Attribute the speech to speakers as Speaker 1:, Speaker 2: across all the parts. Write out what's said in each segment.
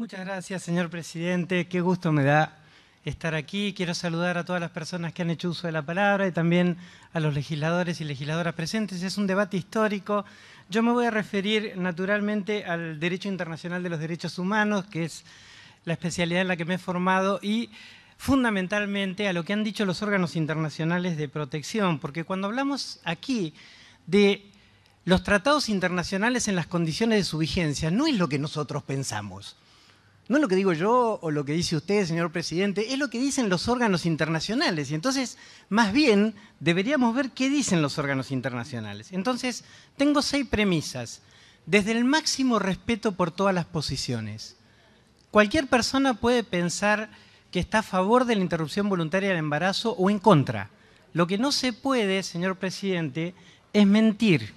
Speaker 1: Muchas gracias, señor presidente. Qué gusto me da estar aquí. Quiero saludar a todas las personas que han hecho uso de la palabra y también a los legisladores y legisladoras presentes. Es un debate histórico. Yo me voy a referir naturalmente al derecho internacional de los derechos humanos, que es la especialidad en la que me he formado, y fundamentalmente a lo que han dicho los órganos internacionales de protección, porque cuando hablamos aquí de los tratados internacionales en las condiciones de su vigencia, no es lo que nosotros pensamos. No es lo que digo yo o lo que dice usted, señor presidente, es lo que dicen los órganos internacionales. Y entonces, más bien, deberíamos ver qué dicen los órganos internacionales. Entonces, tengo 6 premisas. Desde el máximo respeto por todas las posiciones. Cualquier persona puede pensar que está a favor de la interrupción voluntaria del embarazo o en contra. Lo que no se puede, señor presidente, es mentir.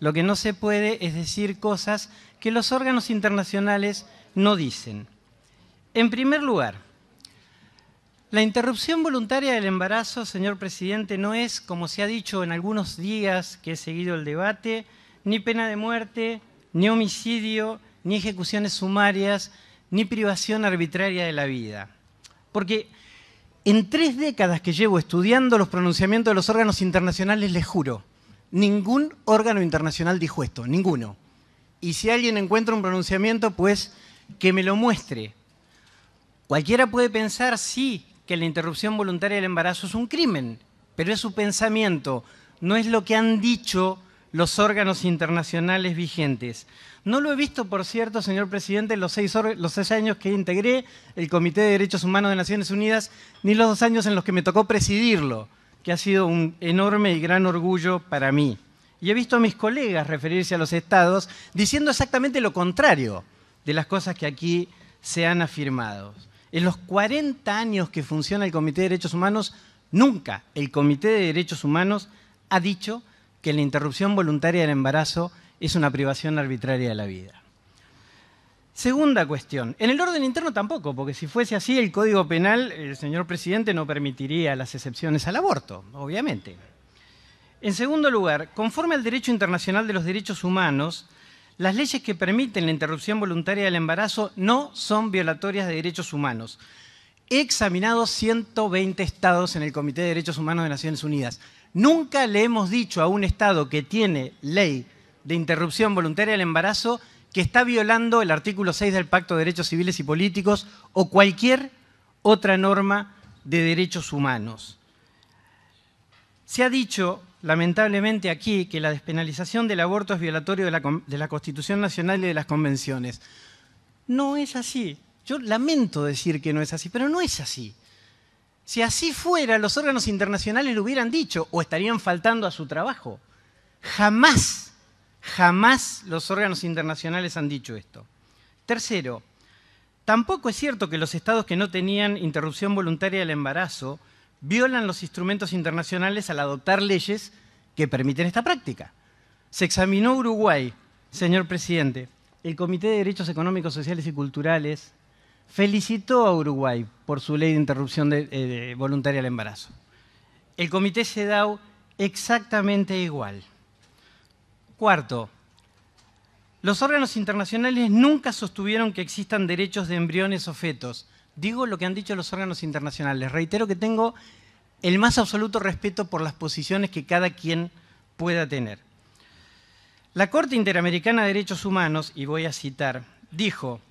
Speaker 1: Lo que no se puede es decir cosas que los órganos internacionales no dicen. En primer lugar, la interrupción voluntaria del embarazo, señor presidente, no es, como se ha dicho en algunos días que he seguido el debate, ni pena de muerte, ni homicidio, ni ejecuciones sumarias, ni privación arbitraria de la vida. Porque en 3 décadas que llevo estudiando los pronunciamientos de los órganos internacionales, les juro, ningún órgano internacional dijo esto, ninguno. Y si alguien encuentra un pronunciamiento, pues que me lo muestre. Cualquiera puede pensar, sí, que la interrupción voluntaria del embarazo es un crimen, pero es su pensamiento, no es lo que han dicho los órganos internacionales vigentes. No lo he visto, por cierto, señor presidente, en los 6 años que integré el Comité de Derechos Humanos de Naciones Unidas, ni los 2 años en los que me tocó presidirlo, que ha sido un enorme y gran orgullo para mí. Y he visto a mis colegas referirse a los estados diciendo exactamente lo contrario de las cosas que aquí se han afirmado. En los 40 años que funciona el Comité de Derechos Humanos, nunca el Comité de Derechos Humanos ha dicho que la interrupción voluntaria del embarazo es una privación arbitraria de la vida. Segunda cuestión, en el orden interno tampoco, porque si fuese así el Código Penal, el señor presidente no permitiría las excepciones al aborto, obviamente. En segundo lugar, conforme al derecho internacional de los derechos humanos, las leyes que permiten la interrupción voluntaria del embarazo no son violatorias de derechos humanos. He examinado 120 estados en el Comité de Derechos Humanos de Naciones Unidas. Nunca le hemos dicho a un estado que tiene ley de interrupción voluntaria del embarazo que está violando el artículo 6 del Pacto de Derechos Civiles y Políticos o cualquier otra norma de derechos humanos. Se ha dicho, lamentablemente aquí, que la despenalización del aborto es violatorio de la Constitución Nacional y de las convenciones. No es así. Yo lamento decir que no es así, pero no es así. Si así fuera, los órganos internacionales lo hubieran dicho o estarían faltando a su trabajo. Jamás, jamás los órganos internacionales han dicho esto. Tercero, tampoco es cierto que los estados que no tenían interrupción voluntaria del embarazo violan los instrumentos internacionales al adoptar leyes que permiten esta práctica. Se examinó Uruguay, señor presidente. El Comité de Derechos Económicos, Sociales y Culturales felicitó a Uruguay por su ley de interrupción voluntaria del embarazo. El Comité CEDAW exactamente igual. Cuarto, los órganos internacionales nunca sostuvieron que existan derechos de embriones o fetos. Digo lo que han dicho los órganos internacionales. Reitero que tengo el más absoluto respeto por las posiciones que cada quien pueda tener. La Corte Interamericana de Derechos Humanos, y voy a citar, dijo: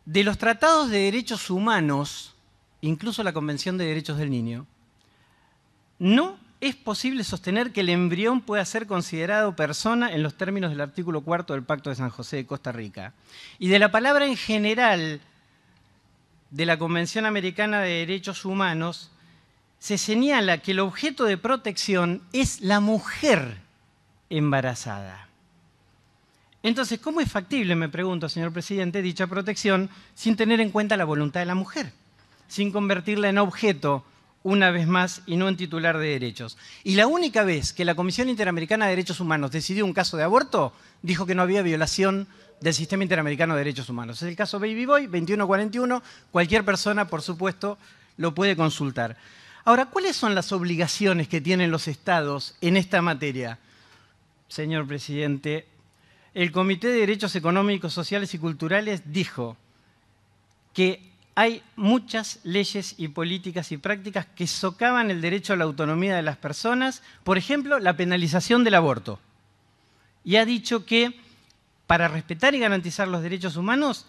Speaker 1: de los tratados de derechos humanos, incluso la Convención de Derechos del Niño, no es posible sostener que el embrión pueda ser considerado persona en los términos del artículo 4 del Pacto de San José de Costa Rica. Y de la palabra en general de la Convención Americana de Derechos Humanos, se señala que el objeto de protección es la mujer embarazada. Entonces, ¿cómo es factible, me pregunto, señor presidente, dicha protección sin tener en cuenta la voluntad de la mujer? Sin convertirla en objeto, una vez más, y no en titular de derechos. Y la única vez que la Comisión Interamericana de Derechos Humanos decidió un caso de aborto, dijo que no había violación del Sistema Interamericano de Derechos Humanos. Es el caso Baby Boy, 2141. Cualquier persona, por supuesto, lo puede consultar. Ahora, ¿cuáles son las obligaciones que tienen los estados en esta materia? Señor presidente, el Comité de Derechos Económicos, Sociales y Culturales dijo que hay muchas leyes y políticas y prácticas que socavan el derecho a la autonomía de las personas, por ejemplo, la penalización del aborto. Y ha dicho que para respetar y garantizar los derechos humanos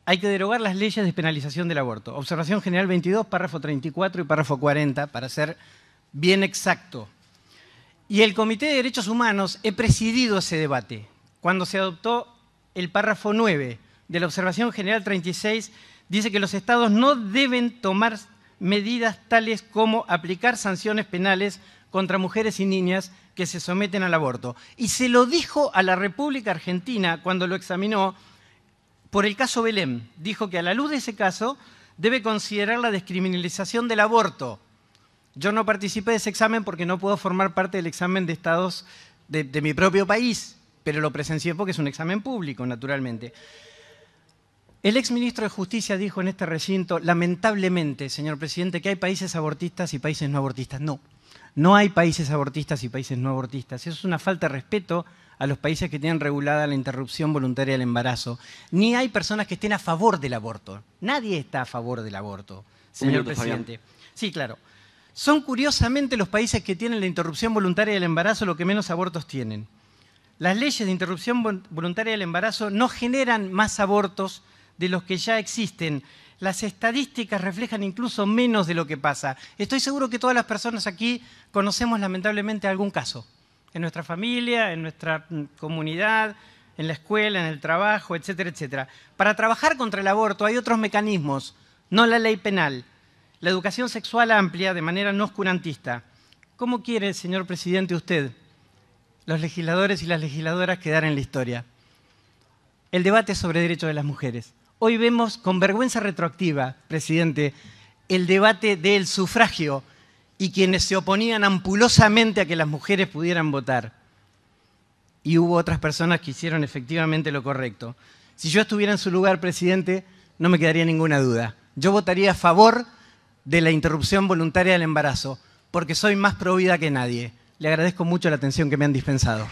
Speaker 1: hay que derogar las leyes de penalización del aborto. Observación General 22, párrafo 34 y párrafo 40, para ser bien exacto. Y el Comité de Derechos Humanos he presidido ese debate. Cuando se adoptó el párrafo 9 de la Observación General 36, dice que los Estados no deben tomar medidas tales como aplicar sanciones penales contra mujeres y niñas que se someten al aborto. Y se lo dijo a la República Argentina cuando lo examinó por el caso Belén. Dijo que a la luz de ese caso debe considerar la descriminalización del aborto. Yo no participé de ese examen porque no puedo formar parte del examen de estados de mi propio país, pero lo presencié porque es un examen público, naturalmente. El exministro de Justicia dijo en este recinto, lamentablemente, señor presidente, que hay países abortistas y países no abortistas. No, no hay países abortistas y países no abortistas. Eso es una falta de respeto a los países que tienen regulada la interrupción voluntaria del embarazo. Ni hay personas que estén a favor del aborto. Nadie está a favor del aborto, señor presidente. Sí, claro. Son curiosamente los países que tienen la interrupción voluntaria del embarazo los que menos abortos tienen. Las leyes de interrupción voluntaria del embarazo no generan más abortos de los que ya existen. Las estadísticas reflejan incluso menos de lo que pasa. Estoy seguro que todas las personas aquí conocemos lamentablemente algún caso. En nuestra familia, en nuestra comunidad, en la escuela, en el trabajo, etcétera, etcétera. Para trabajar contra el aborto hay otros mecanismos, no la ley penal. La educación sexual amplia de manera no oscurantista. ¿Cómo quiere, señor presidente, usted, los legisladores y las legisladoras quedar en la historia? El debate sobre derechos de las mujeres. Hoy vemos con vergüenza retroactiva, presidente, el debate del sufragio y quienes se oponían ampulosamente a que las mujeres pudieran votar. Y hubo otras personas que hicieron efectivamente lo correcto. Si yo estuviera en su lugar, presidente, no me quedaría ninguna duda. Yo votaría a favor de la interrupción voluntaria del embarazo, porque soy más provida que nadie. Le agradezco mucho la atención que me han dispensado.